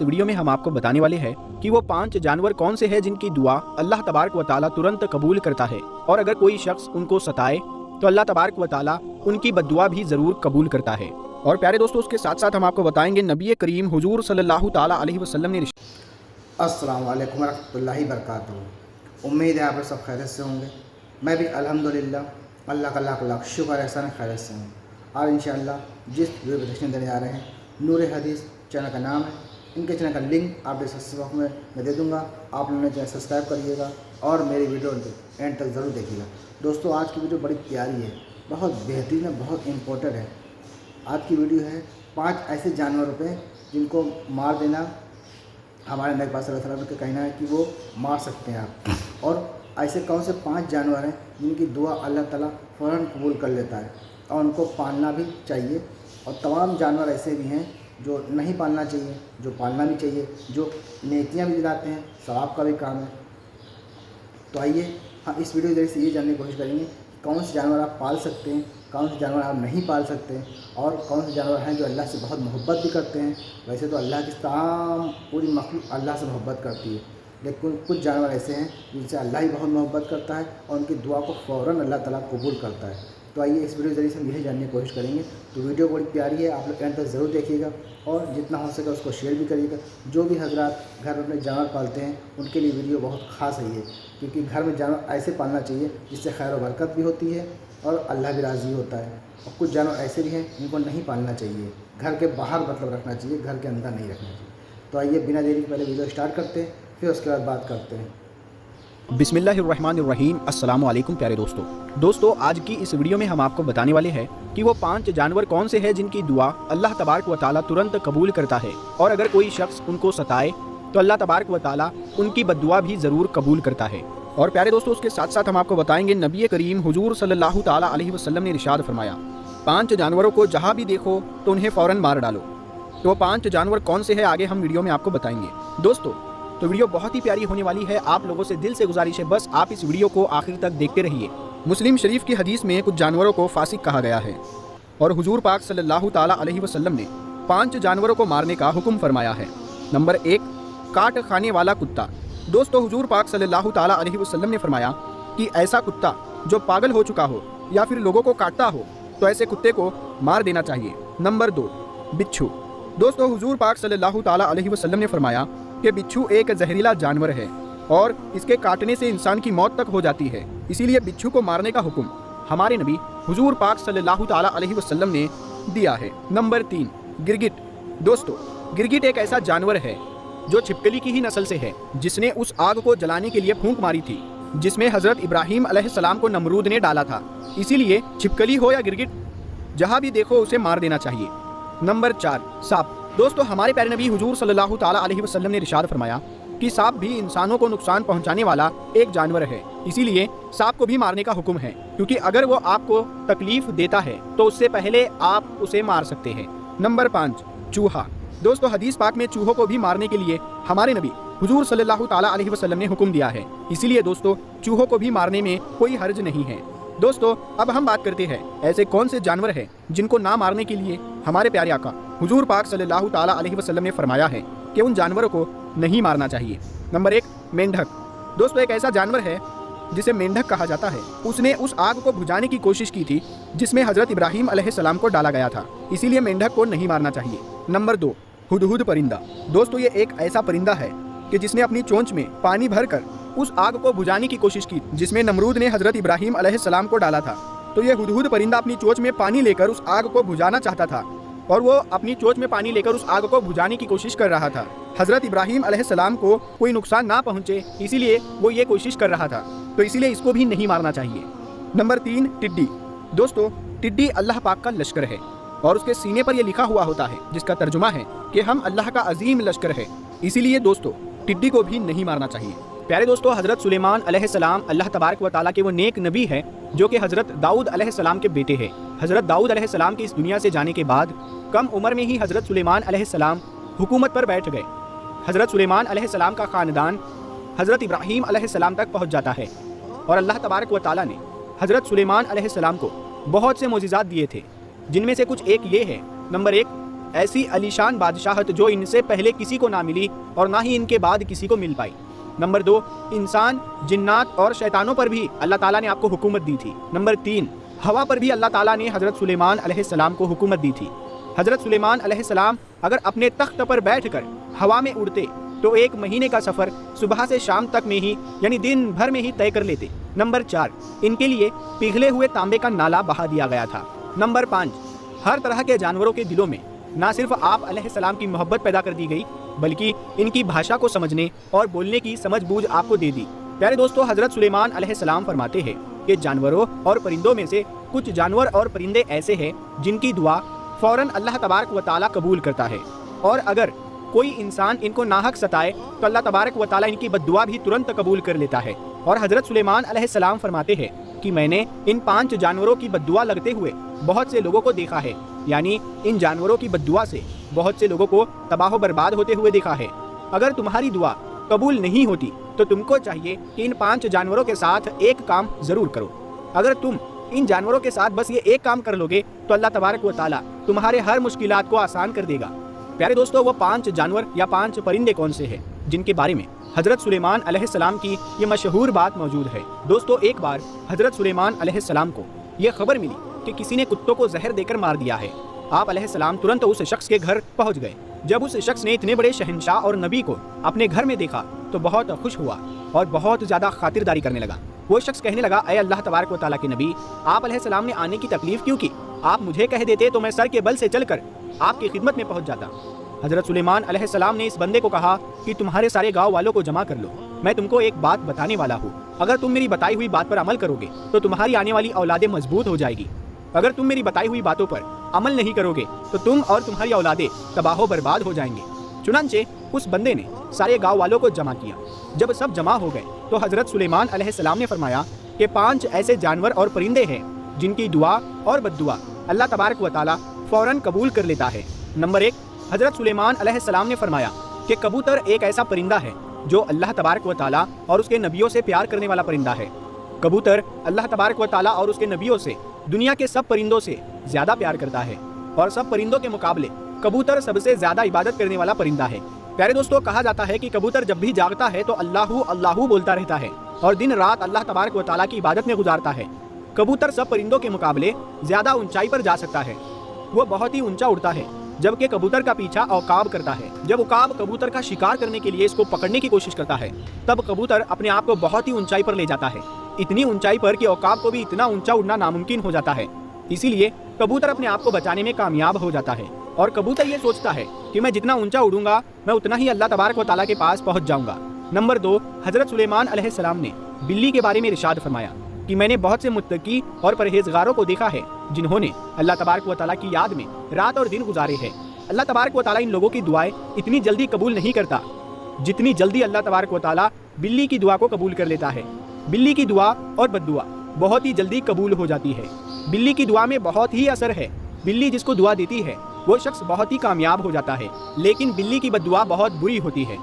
इस वीडियो में हम आपको बताने वाले हैं कि वो 5 जानवर कौन से हैं जिनकी दुआ अल्लाह तबारक व ताला तुरंत कबूल करता है, और अगर कोई शख्स उनको सताए तो अल्लाह तबारक व ताला उनकी बद्दुआ भी ज़रूर कबूल करता है। और प्यारे दोस्तों, उसके साथ साथ हम आपको बताएंगे नबी करीम हुजूर सल्लल्लाहु ताला अलैहि वसल्लम ने अस्सलाम वालेकुम रहमतुल्लाहि बरकातुहू। उम्मीद है आप सब खैरियत से होंगे। मैं भी अल्हम्दुलिल्लाह अल्लाह का लाख लाख शुक्र एहसान खैरियत से हूँ। और इंशाअल्लाह जिस वीडियो को देखने देने जा रहे हैं, नूर हदीस चैनल का नाम है। इनके चैनल का लिंक आप डिस्क्रिप्शन बॉक्स में मैं दे दूँगा। आप लोगों ने चैनल सब्सक्राइब करिएगा और मेरी वीडियो एंड तक ज़रूर देखिएगा। दोस्तों, आज की वीडियो बड़ी प्यारी है, बहुत बेहतरीन है, बहुत इम्पोर्टेंट है। आज की वीडियो है 5 ऐसे जानवरों पे जिनको मार देना हमारे नबी पाक सल्लल्लाहु अलैहि वसल्लम का कहना है कि वो मार सकते हैं आप। और ऐसे कौन से 5 जानवर हैं जिनकी दुआ अल्लाह ताला फ़ौरन कबूल कर लेता है और उनको पालना भी चाहिए। और तमाम जानवर ऐसे भी हैं जो नहीं पालना चाहिए, जो पालना भी चाहिए, जो नेकियां भी दिलाते हैं, सवाब का भी काम है। तो आइए हम इस वीडियो के जरिए से ये जानने की कोशिश करेंगे कौन से जानवर आप पाल सकते हैं, कौन से जानवर आप नहीं पाल सकते हैं, और कौन से जानवर हैं जो अल्लाह से बहुत मोहब्बत भी करते हैं। वैसे तो अल्लाह की तमाम पूरी मखलूक अल्लाह से मोहब्बत करती है, लेकिन कुछ जानवर ऐसे हैं जिनसे अल्लाह ही बहुत मोहब्बत करता है और उनकी दुआ को फ़ौरन अल्लाह ताला कबूल करता है। तो आइए इस वीडियो के जरिए से हम यही जानने की कोशिश करेंगे। तो वीडियो बड़ी प्यारी है, आप लोग एंड तक ज़रूर देखिएगा और जितना हो सके उसको शेयर भी करिएगा। जो भी हजरात घर में अपने जानवर पालते हैं उनके लिए वीडियो बहुत ख़ास है ये, क्योंकि घर में जानवर ऐसे पालना चाहिए जिससे खैर व बरकत भी होती है और अल्लाह भी राज़ी होता है। और कुछ जानवर ऐसे भी हैं जिनको नहीं पालना चाहिए, घर के बाहर मतलब रखना चाहिए, घर के अंदर नहीं रखना चाहिए। तो आइए बिना देरी के पहले वीडियो स्टार्ट करते हैं, फिर उसके बाद बात करते हैं। बिस्मिल्लाहिर्रहमानिर्रहीम। अस्सलाम वालेकुम प्यारे दोस्तों, आज की इस वीडियो में हम आपको बताने वाले हैं कि वो 5 जानवर कौन से हैं जिनकी दुआ अल्लाह तबारक व ताला तुरंत कबूल करता है, और अगर कोई शख्स उनको सताए तो अल्लाह तबारक व ताला उनकी बद्दुआ भी ज़रूर कबूल करता है। और प्यारे दोस्तों, उसके साथ साथ हम आपको बताएंगे नबी करीम हुजूर सल्लल्लाहु ताला अलैहि वसल्लम ने इरशाद फरमाया, 5 जानवरों को जहाँ भी देखो तो उन्हें फ़ौरन मार डालो। तो वो 5 जानवर कौन से हैं आगे हम वीडियो में आपको बताएंगे। दोस्तों, तो वीडियो बहुत ही प्यारी होने वाली है। आप लोगों से दिल से गुजारिश है, बस आप इस वीडियो को आखिर तक देखते रहिए। मुस्लिम शरीफ की हदीस में कुछ जानवरों को फासिक कहा गया है और हुजूर पाक सल्लल्लाहु ताला अलैहि वसल्लम ने 5 जानवरों को मारने का हुक्म फरमाया है। नंबर 1, काट खाने वाला कुत्ता। दोस्तों, हुजूर पाक सल्लल्लाहु ताला अलैहि वसल्लम ने फरमाया कि ऐसा कुत्ता जो पागल हो चुका हो या फिर लोगों को काटता हो तो ऐसे कुत्ते को मार देना चाहिए। नंबर 2, बिच्छू। दोस्तों, हुजूर पाक सल्लल्लाहु ताला अलैहि वसल्लम ने फरमाया कि बिच्छू एक जहरीला जानवर है और इसके काटने से इंसान की मौत तक हो जाती है, इसीलिए बिच्छू को मारने का हुक्म हमारे नबी हुजूर पाक सल्लल्लाहु ताला अलैहि वसल्लम ने दिया है। नंबर 3, गिरगिट। दोस्तों, गिरगिट एक ऐसा जानवर है जो छिपकली की ही नस्ल से है, जिसने उस आग को जलाने के लिए फूंक मारी थी जिसमें हजरत इब्राहीम अलैहिस्सलाम को नमरूद ने डाला था। इसीलिए छिपकली हो या गिरगिट, जहाँ भी देखो उसे मार देना चाहिए। नंबर 4, सांप। दोस्तों, हमारे प्यारे नबी हुजूर सल्लल्लाहु ताला अलैहि वसल्लम ने इरशाद फरमाया कि सांप भी इंसानों को नुकसान पहुंचाने वाला एक जानवर है, इसीलिए सांप को भी मारने का हुक्म है, क्योंकि अगर वो आपको तकलीफ देता है तो उससे पहले आप उसे मार सकते हैं। नंबर 5, चूहा। दोस्तों, हदीस पाक में चूहों को भी मारने के लिए हमारे नबी हुजूर सल्लल्लाहु ताला अलैहि वसल्लम ने हुक्म दिया है, इसीलिए दोस्तों चूहों को भी मारने में कोई हर्ज नहीं है। दोस्तों, अब हम बात करते हैं ऐसे कौन से जानवर हैं जिनको ना मारने के लिए हमारे प्यारे आका हुजूर पाक सल्लल्लाहु ताला अलैहि वसल्लम ने फरमाया है कि उन जानवरों को नहीं मारना चाहिए। नंबर 1, मेंढक। दोस्तों, एक ऐसा जानवर है जिसे मेंढक कहा जाता है। उसने उस आग को बुझाने की कोशिश की थी जिसमें हजरत इब्राहीम अलैहिस्सलाम को डाला गया था, इसीलिए मेंढक को नहीं मारना चाहिए। नंबर 2, हुदहुद परिंदा। दोस्तों, ये एक ऐसा परिंदा है कि जिसने अपनी चोंच में पानी भरकर उस आग को बुझाने की कोशिश की जिसमें नमरूद ने हजरत इब्राहीम अलैहिस्सलाम को डाला था। तो ये हुदहुद परिंदा अपनी चोंच में पानी लेकर उस आग को बुझाना चाहता था और वो अपनी चोंच में पानी लेकर उस आग को बुझाने की कोशिश कर रहा था। हजरत इब्राहीम अलैहिस्सलाम को कोई नुकसान ना पहुंचे, इसीलिए वो ये कोशिश कर रहा था, तो इसीलिए इसको भी नहीं मारना चाहिए। नंबर 3, टिड्डी। दोस्तों, टिड्डी अल्लाह पाक का लश्कर है और उसके सीने पर यह लिखा हुआ होता है जिसका तर्जुमा है कि हम अल्लाह का अजीम लश्कर है, इसीलिए दोस्तों टिड्डी को भी नहीं मारना चाहिए। प्यारे दोस्तों, हजरत सुलेमान अलैहिस्सलाम अल्लाह तबारक व ताला के वो नेक नबी है जो कि हजरत दाऊद अलैहिस्सलाम के बेटे हैं। हजरत दाऊद अलैहिस्सलाम के इस दुनिया से जाने के बाद कम उम्र में ही हजरत सुलेमान अलैहिस्सलाम हुकूमत पर बैठ गए। हजरत सुलेमान अलैहिस्सलाम का ख़ानदान हजरत इब्राहीम अलैहिस्सलाम तक पहुँच जाता है और अल्लाह तबारक व ताला ने हजरत सुलेमान अलैहिस्सलाम को बहुत से मोजिज़ात दिए थे, जिनमें से कुछ एक ये है। नंबर 1, ऐसी अलीशान बादशाहत जो इनसे पहले किसी को ना मिली और ना ही इनके बाद किसी को मिल पाई। नंबर 2, इंसान, जिन्नात और शैतानों पर भी अल्लाह ताला ने आपको हुकूमत दी थी। नंबर 3, हवा पर भी अल्लाह ताला ने हज़रत सुलेमान अलैहिस्सलाम को हुकूमत दी थी। हज़रत सुलेमान अलैहिस्सलाम अगर अपने तख्त पर बैठकर हवा में उड़ते तो 1 महीने का सफ़र सुबह से शाम तक में ही यानी दिन भर में ही तय कर लेते। नंबर 4, इनके लिए पिघले हुए तांबे का नाला बहा दिया गया था। नंबर 5, हर तरह के जानवरों के दिलों में ना सिर्फ आप अलैहिस्सलाम की मोहब्बत पैदा कर दी गई बल्कि इनकी भाषा को समझने और बोलने की समझ बूझ आपको दे दी। प्यारे दोस्तों, हज़रत सुलेमान अलैहिस्सलाम फरमाते हैं कि जानवरों और परिंदों में से कुछ जानवर और परिंदे ऐसे हैं जिनकी दुआ फ़ौरन अल्लाह तबारक व तआला कबूल करता है, और अगर कोई इंसान इनको नाहक सताए तो अल्लाह तबारक व तआला इनकी बद्दुआ भी तुरंत कबूल कर लेता है। और हज़रत सुलेमान अलैहिस्सलाम फरमाते हैं कि मैंने इन 5 जानवरों की बद्दुआ लगते हुए बहुत से लोगों को देखा है, यानी इन जानवरों की बद्दुआ से बहुत से लोगों को तबाह बर्बाद होते हुए देखा है। अगर तुम्हारी दुआ कबूल नहीं होती तो तुमको चाहिए कि इन 5 जानवरों के साथ एक काम ज़रूर करो। अगर तुम इन जानवरों के साथ बस ये एक काम कर लोगे तो अल्लाह तबारक व तआला तुम्हारे हर मुश्किलात को आसान कर देगा। प्यारे दोस्तों, वो 5 जानवर या 5 परिंदे कौन से हैं जिनके बारे में हज़रत सुलेमान अलैहिस्सलाम की ये मशहूर बात मौजूद है। दोस्तों, एक बार हज़रत सुलेमान अलैहिस्सलाम को ये खबर मिली कि किसी ने कुत्तों को जहर देकर मार दिया है। आप अलैहिस्सलाम तुरंत उस शख्स के घर पहुंच गए। जब उस शख्स ने इतने बड़े शहंशाह और नबी को अपने घर में देखा तो बहुत खुश हुआ और बहुत ज़्यादा खातिरदारी करने लगा। वो शख्स कहने लगा, ऐ अल्लाह तबारक व तआला के नबी, आप अलैहिस्सलाम ने आने की तकलीफ क्यों की? आप मुझे कह देते तो मैं सर के बल से चलकर आपकी खिदमत में पहुंच जाता। हज़रत सुलेमान अलैहिस्सलाम ने इस बंदे को कहा कि तुम्हारे सारे गाँव वालों को जमा कर लो, मैं तुमको एक बात बताने वाला हूँ। अगर तुम मेरी बताई हुई बात पर अमल करोगे तो तुम्हारी आने वाली औलादें मजबूत हो जाएगी। अगर तुम मेरी बताई हुई बातों पर अमल नहीं करोगे तो तुम और तुम्हारी औलादें तबाह बर्बाद हो जाएंगे। चुनांचे उस बंदे ने सारे गाँव वालों को जमा किया। जब सब जमा हो गए तो हज़रत सुलेमान अलैहिस्सलाम ने फरमाया कि 5 ऐसे जानवर और परिंदे हैं जिनकी दुआ और बद्दुआ अल्लाह तबारक व तआला फ़ौरन कबूल कर लेता है। नंबर 1, हज़रत सुलेमान अलैहिस्सलाम ने फरमाया कि कबूतर एक ऐसा परिंदा है जो अल्लाह तबारक व तआला और उसके नबियों से प्यार करने वाला परिंदा है। कबूतर अल्लाह तबारक व तआला और उसके नबियों से दुनिया के सब परिंदों से ज़्यादा प्यार करता है और सब परिंदों के मुकाबले कबूतर सबसे ज़्यादा इबादत करने वाला परिंदा है। प्यारे दोस्तों, कहा जाता है कि कबूतर जब भी जागता है तो अल्लाहू अल्लाहू बोलता रहता है और दिन रात अल्लाह तबारक व तआला की इबादत में गुजारता है। कबूतर सब परिंदों के मुकाबले ज़्यादा ऊंचाई पर जा सकता है, वो बहुत ही ऊंचा उड़ता है, जबकि कबूतर का पीछा औकाब करता है। जब उकाब कबूतर का शिकार करने के लिए इसको पकड़ने की कोशिश करता है तब कबूतर अपने आप को बहुत ही ऊंचाई पर ले जाता है, इतनी ऊंचाई पर कि औकाब को भी इतना ऊंचा उड़ना नामुमकिन हो जाता है। इसीलिए कबूतर अपने आप को बचाने में कामयाब हो जाता है और कबूतर ये सोचता है कि मैं जितना ऊंचा उड़ूंगा मैं उतना ही अल्लाह तबारक व तआला के पास पहुंच जाऊंगा। नंबर 2, हज़रत सुलेमान अलैहिस्सलाम ने बिल्ली के बारे में इरशाद फरमाया कि मैंने बहुत से मुत्तकी और परहेजगारों को देखा है जिन्होंने अल्लाह तबारक व तआला की याद में रात और दिन गुजारे हैं। अल्लाह तबारक व तआला इन लोगों की दुआएं इतनी जल्दी कबूल नहीं करता जितनी जल्दी अल्लाह तबारक व तआला बिल्ली की दुआ को कबूल कर लेता है। बिल्ली की दुआ और बद्दुआ बहुत ही जल्दी कबूल हो जाती है। बिल्ली की दुआ में बहुत ही असर है। बिल्ली जिसको दुआ देती है वो शख्स बहुत ही कामयाब हो जाता है, लेकिन बिल्ली की बद्दुआ बहुत बुरी होती है।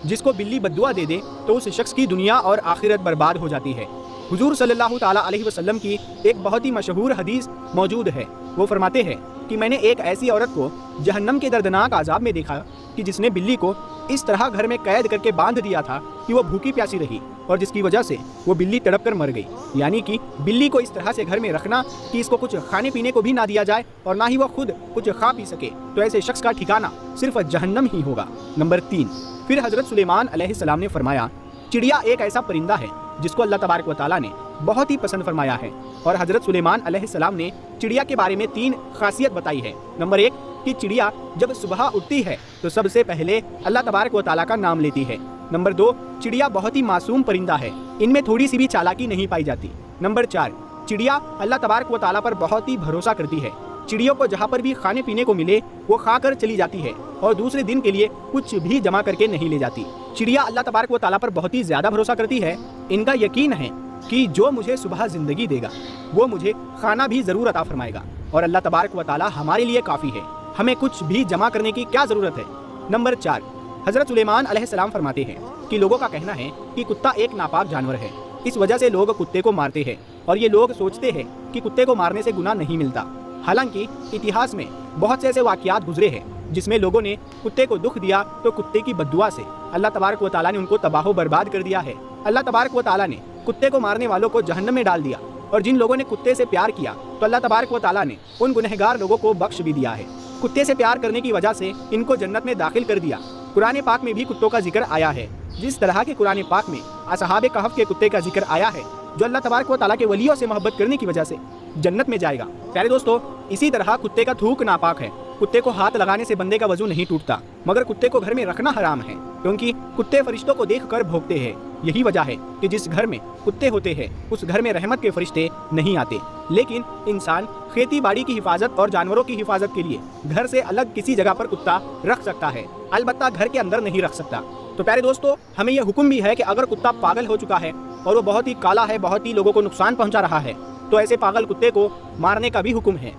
जिसको बिल्ली बद्दुआ दे दे तो उस शख्स की दुनिया और आखिरत बर्बाद हो जाती है। हुजूर सल्लल्लाहु ताला अलैहि वसल्लम की एक बहुत ही मशहूर हदीस मौजूद है। वो फरमाते हैं कि मैंने एक ऐसी औरत को जहन्नम के दर्दनाक आज़ाब में देखा कि जिसने बिल्ली को इस तरह घर में कैद करके बांध दिया था कि वो भूखी प्यासी रही और जिसकी वजह से वो बिल्ली तड़प कर मर गई। यानी कि बिल्ली को इस तरह से घर में रखना कि इसको कुछ खाने पीने को भी ना दिया जाए और ना ही वो खुद कुछ खा पी सके, तो ऐसे शख्स का ठिकाना सिर्फ जहन्नम ही होगा। नंबर 3, फिर हज़रत सुलेमान अलैहिस्सलाम ने फरमाया चिड़िया एक ऐसा परिंदा है जिसको अल्लाह तबारक व तआला ने बहुत ही पसंद फरमाया है। और हज़रत सुलेमान अलैहिस्सलाम ने चिड़िया के बारे में 3 खासियत बताई है। नंबर 1 कि चिड़िया जब सुबह उठती है तो सबसे पहले अल्लाह तबारक व तआला का नाम लेती है। नंबर 2, चिड़िया बहुत ही मासूम परिंदा है, इनमें थोड़ी सी भी चालाकी नहीं पाई जाती। नंबर 4, चिड़िया अल्लाह तबारक व तआला पर बहुत ही भरोसा करती है। चिड़ियों को जहाँ पर भी खाने पीने को मिले वो खा कर चली जाती है और दूसरे दिन के लिए कुछ भी जमा करके नहीं ले जाती। चिड़िया अल्लाह तबारक व तआला पर बहुत ही ज़्यादा भरोसा करती है। इनका यकीन है कि जो मुझे सुबह ज़िंदगी देगा वो मुझे खाना भी ज़रूर अता फरमाएगा और अल्लाह तबारक व तआला हमारे लिए काफ़ी है, हमें कुछ भी जमा करने की क्या ज़रूरत है। नंबर 4, हज़रत सुलेमान अलैहिस्सलाम फरमाते हैं कि लोगों का कहना है कि कुत्ता एक नापाक जानवर है, इस वजह से लोग कुत्ते को मारते हैं और ये लोग सोचते हैं कि कुत्ते को मारने से गुनाह नहीं मिलता। हालांकि इतिहास में बहुत से ऐसे वाक़यात गुजरे हैं जिसमें लोगों ने कुत्ते को दुख दिया तो कुत्ते की बद्दुआ से अल्लाह तबारक व तआला ने उनको तबाह व बर्बाद कर दिया है। अल्लाह तबारक व तआला ने कुत्ते को मारने वालों को जहन्नम में डाल दिया, और जिन लोगों ने कुत्ते से प्यार किया तो अल्लाह तबारक व तआला ने उन गुनहगार लोगों को बख्श भी दिया है। कुत्ते से प्यार करने की वजह से इनको जन्नत में दाखिल कर दिया। कुरान पाक में भी कुत्तों का जिक्र आया है। जिस तरह के कुरान पाक में असहाबे कहफ के कुत्ते का जिक्र आया है जो अल्लाह तबारक व तआला के वलियों से मोहब्बत करने की वजह से जन्नत में जाएगा। प्यारे दोस्तों, इसी तरह कुत्ते का थूक नापाक है। कुत्ते को हाथ लगाने से बंदे का वजू नहीं टूटता, मगर कुत्ते को घर में रखना हराम है, क्योंकि कुत्ते फरिश्तों को देख कर भौंकते हैं। यही वजह है कि जिस घर में कुत्ते होते हैं उस घर में रहमत के फरिश्ते नहीं आते। लेकिन इंसान खेती बाड़ी की हिफाजत और जानवरों की हिफाजत के लिए घर से अलग किसी जगह पर कुत्ता रख सकता है, अलबत्ता घर के अंदर नहीं रख सकता। तो प्यारे दोस्तों, हमें यह हुक्म भी है कि अगर कुत्ता पागल हो चुका है और वो बहुत ही काला है, बहुत ही लोगों को नुकसान पहुंचा रहा है, तो ऐसे पागल कुत्ते को मारने का भी हुक्म है।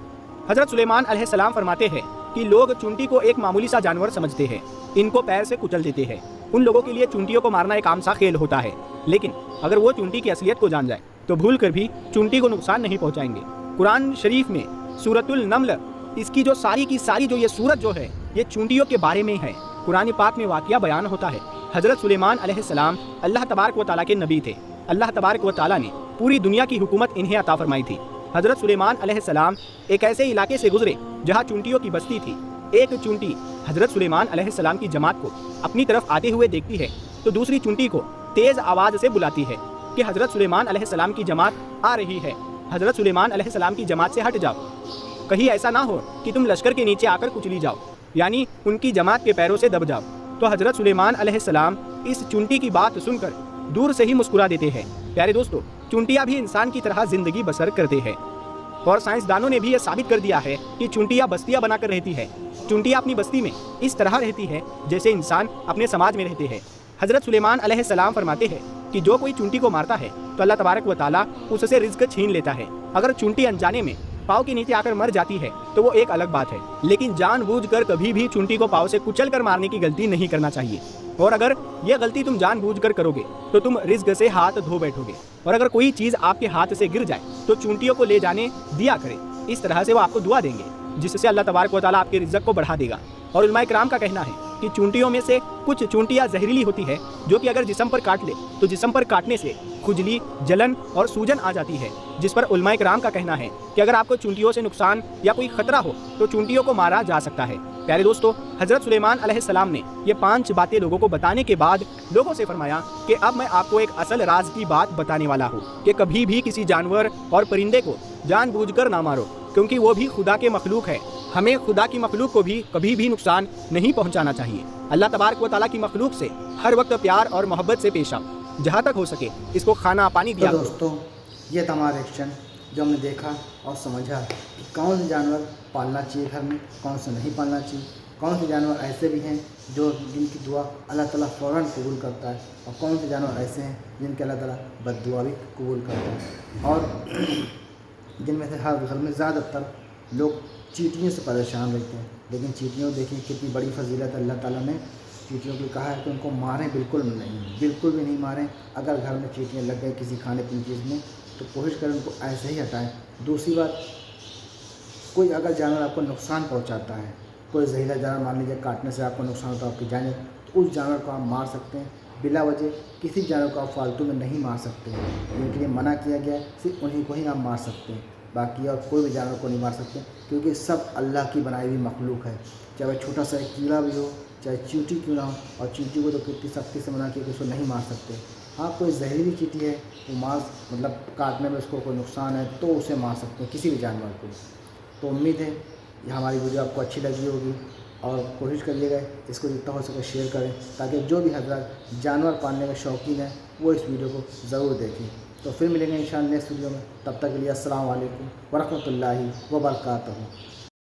हजरत सुलेमान अलैहिस्सलाम फरमाते हैं कि लोग चूंटी को एक मामूली सा जानवर समझते हैं, इनको पैर से कुचल देते हैं। उन लोगों के लिए चूंटियों को मारना एक आम सा खेल होता है, लेकिन अगर वो चूंटी की असलियत को जान जाए तो भूल कर भी चूंटी को नुकसान नहीं पहुंचाएंगे। कुरान शरीफ में सूरतुल नम्ल, इसकी जो सारी की सारी जो ये सूरत जो है ये चूंटियों के बारे में है। कुरान पाक में वाक़या बयान होता है। हजरत सुलेमान अलैहिस्सलाम अल्लाह तबारक व तआला के नबी थे। अल्लाह तबारक व तआला ने पूरी दुनिया की हुकूमत इन्हें अता फरमाई थी। हजरत सुलेमान अलैहिस्सलाम एक ऐसे इलाके से गुजरे जहाँ चूंटियों की बस्ती थी। एक चूंटी हजरत सुलेमान अलैहिस्सलाम की जमात को अपनी तरफ आते हुए देखती है तो दूसरी चूंटी को तेज़ आवाज़ से बुलाती है कि हजरत सुलेमान अलैहिस्सलाम की जमात आ रही है, हजरत सुलेमान अलैहिस्सलाम की जमात से हट जाओ, कहीं ऐसा ना हो कि तुम लश्कर के नीचे आकर कुचली जाओ, यानी उनकी जमात के पैरों से दब जाओ। तो हजरत सुलेमान अलैहिस्सलाम इस चूंटी की बात सुनकर दूर से ही मुस्कुरा देते हैं। प्यारे दोस्तों, चूंटियाँ भी इंसान की तरह जिंदगी बसर करते हैं, और साइंसदानों ने भी यह साबित कर दिया है कि चूंटियाँ बस्तियाँ बनाकर रहती है। चूंटियाँ अपनी बस्ती में इस तरह रहती है जैसे इंसान अपने समाज में रहते हैं। हजरत सुलेमान अलैहिस्सलाम फरमाते हैं कि जो कोई चूंटी को मारता है तो अल्लाह तबारक व तआला उससे रिज्क छीन लेता है। अगर चूंटी अनजाने में पाँव के नीचे आकर मर जाती है तो वो एक अलग बात है, लेकिन जानबूझकर कभी भी चूंटी को पाँव से कुचल कर मारने की गलती नहीं करना चाहिए। और अगर यह गलती तुम जानबूझकर करोगे तो तुम रिज्क से हाथ धो बैठोगे। और अगर कोई चीज़ आपके हाथ से गिर जाए तो चूंटियों को ले जाने दिया करें। इस तरह से वो आपको दुआ देंगे, जिससे अल्लाह तबारक व तआला आपके रिज्क को बढ़ा देगा। और उलमाए किराम का कहना है कि चूंटियों में से कुछ चूंटियाँ जहरीली होती है, जो कि अगर जिस्म पर काट ले तो जिस्म पर काटने से खुजली, जलन और सूजन आ जाती है, जिस पर उलमाए किराम का कहना है कि अगर आपको चूंटियों से नुकसान या कोई खतरा हो तो चूंटियों को मारा जा सकता है। प्यारे दोस्तों, हजरत सुलेमान अलैहिस्सलाम ने ये 5 बातें लोगों को बताने के बाद लोगों से फरमाया कि अब मैं आपको एक असल राज की बात बताने वाला हूँ कि कभी भी किसी जानवर और परिंदे को जानबूझकर ना मारो, क्योंकि वो भी खुदा के मखलूक है। हमें खुदा की मखलूक को भी कभी भी नुकसान नहीं पहुंचाना चाहिए। अल्लाह तबारक व तआला की मखलूक से हर वक्त प्यार और मोहब्बत से पेश आओ, जहाँ तक हो सके इसको खाना पानी दिया। तो दोस्तों, ये था हमारा एक्शन जो हमने देखा और समझा कि कौन से जानवर पालना चाहिए घर में, कौन से नहीं पालना चाहिए, कौन से जानवर ऐसे भी हैं जो जिनकी दुआ अल्लाह ताला फ़ौरन कबूल करता है, और कौन से जानवर ऐसे हैं जिनके अल्लाह ताला बद्दुआ भी कबूल करता है। और जिनमें से हर घर में ज़्यादातर लोग चींटियों से परेशान रहते हैं, लेकिन चींटियों देखिए कितनी बड़ी फजीलत अल्लाह ताला ने चींटियों को कहा है कि उनको मारें बिल्कुल नहीं, बिल्कुल भी नहीं मारें। अगर घर में चींटियाँ लग गई किसी खाने पीने चीज़ में तो कोशिश करें उनको ऐसे ही हटाएं। दूसरी बात, कोई अगर जानवर आपको नुकसान पहुंचाता है, कोई जहरीला जानवर मान लीजिए काटने से आपको नुकसान होता है आपकी जान, तो उस जानवर को आप मार सकते हैं। बिला वजह किसी जानवर को आप फालतू में नहीं मार सकते हैं, जिनके लिए मना किया गया है सिर्फ उन्हीं को ही आप मार सकते हैं, बाकी और कोई भी जानवर को नहीं मार सकते, क्योंकि सब अल्लाह की बनाई हुई मखलूक है। चाहे वह छोटा सा एक कीड़ा भी हो, चाहे चींटी क्यों ना हो, और चींटी को तो कितनी सख्ती से मना किया कि उसको नहीं मार सकते। हाँ, कोई जहरीली चींटी है वो मार मतलब काटने में उसको कोई नुकसान है तो उसे मार सकते हैं, किसी भी जानवर को। तो उम्मीद है ये हमारी वीडियो आपको अच्छी लगी होगी, और कोशिश करिएगा इसको जितना हो सके शेयर करें, ताकि जो भी हज़रात जानवर पालने के शौकीन हैं वो इस वीडियो को ज़रूर देखें। तो फिर मिलेंगे इंशाअल्लाह नेक्स्ट वीडियो में, तब तक के लिए अस्सलाम वालेकुम व रहमतुल्लाहि व बरकातहू।